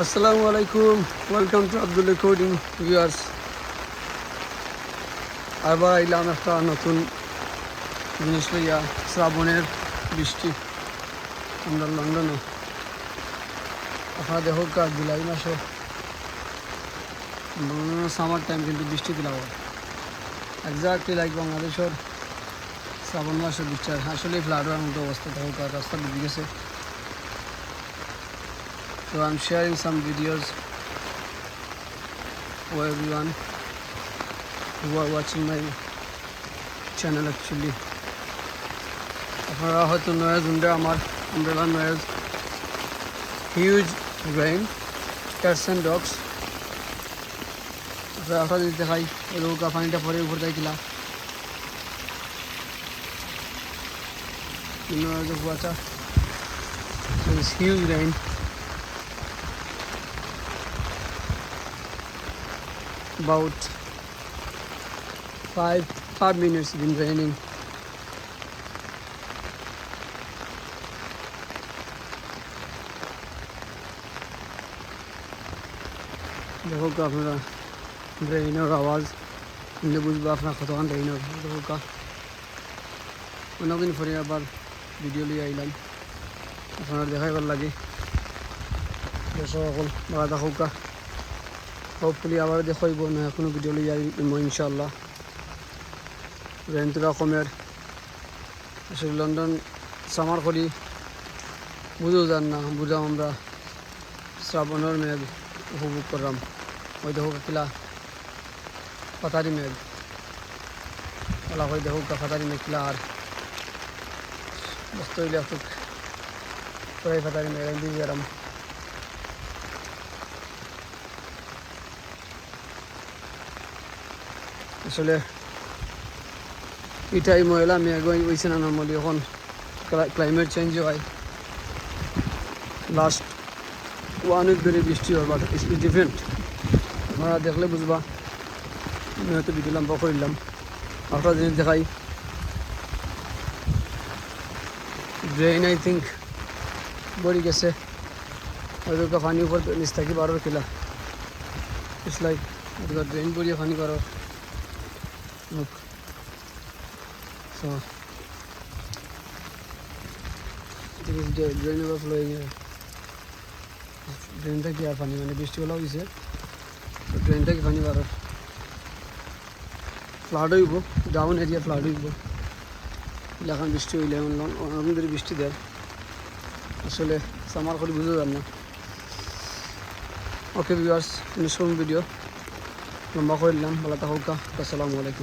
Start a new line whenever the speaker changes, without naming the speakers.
আসসালামু আলাইকুম, welcome to Abdul recording viewers. আবার আইলাম একটা নতুন জিনিস লইয়া, শ্রাবণের বৃষ্টি। আমরা লন্ডনে, আপনারা দেখো জুলাই মাসে সামার টাইম, কিন্তু বৃষ্টি দিলাম একজাক্টলি লাইক বাংলাদেশের শ্রাবণ মাসের বৃষ্টি। আসলে ফ্লাড হওয়ার মতো অবস্থা, দেখো রাস্তা ডুবে গেছে। So I'm sharing some videos for everyone who are watching my channel actually. আপনারা হয়তো নয়েজ উন্ডে আমার umbrella noise, huge rain, cats and dogs. আপনারা যদি দেখাই রোগা পানিটা পরে উপর যাইছিলা কুয়াচা। So it's huge rain. About 5 minutes been raining. देखो का আপনারা ড্রেনের আওয়াজ শুনলে বুঝবো আপনার কতক্ষণ ড্রেনের। দেখো কা অনেকদিন পরে আবার ভিডিও লিয়ে আইলাম, আপনার দেখাইবার লাগে। সকল বাবা দেখো কা, হোপফুলি আবার দেখাইব না এখনো ভিডিও লিয়ে আইব ইনশাল্লাহ। রেন্টটা কমের আসলে লন্ডন সামার করি বুঝেও যান না, বুঝাম আমরা শ্রাবণের মেঘ উপভোগ করলাম। ওই দেখো কিলা পাতারি মেঘ, ওলা ওই দেখো পাতারি মেঘ কিলা। আর বস্তু হইলে একটু প্রায় পাতারি মেঘ দিয়ে গেলাম। আসলে এটাই মহিলা মেঘ হয়েছে না নর্মালি, এখন ক্লাইমেট চেঞ্জ হয়। লাস্ট 1 উইক ধরে বৃষ্টি হয়, বাট ইটস ডিফারেন্ট। আপনারা দেখলে বুঝবা। আমি হয়তো ভিডিও লম্বা করলাম, একটা জিনিস দেখাই। ড্রেন আই থিঙ্ক বড়ি গেছে, ওইদিকে পানি উপর নিচ থাকি বারোর কিলা। ইটস লাইক ওদিকে ড্রেন বড়িয়ে পানি বারো। Look, so this is the drain overflowing here. Drain থেকে আর পানি মানে বৃষ্টি হলেও হয়েছে, ড্রেন থেকে পানি বার ফ্লাড হইব, ডাউন এরিয়া ফ্লাড হইব। এখন বৃষ্টি হইলে অনেক ধরে বৃষ্টি দেয়। আসলে সামার করে বুঝতে যান না। ওকে ভিউয়ার্স, ফিনিশ করুন ভিডিও, লম্বা করে নিলাম। ভালো থাকুক, আসসালামু আলাইকুম।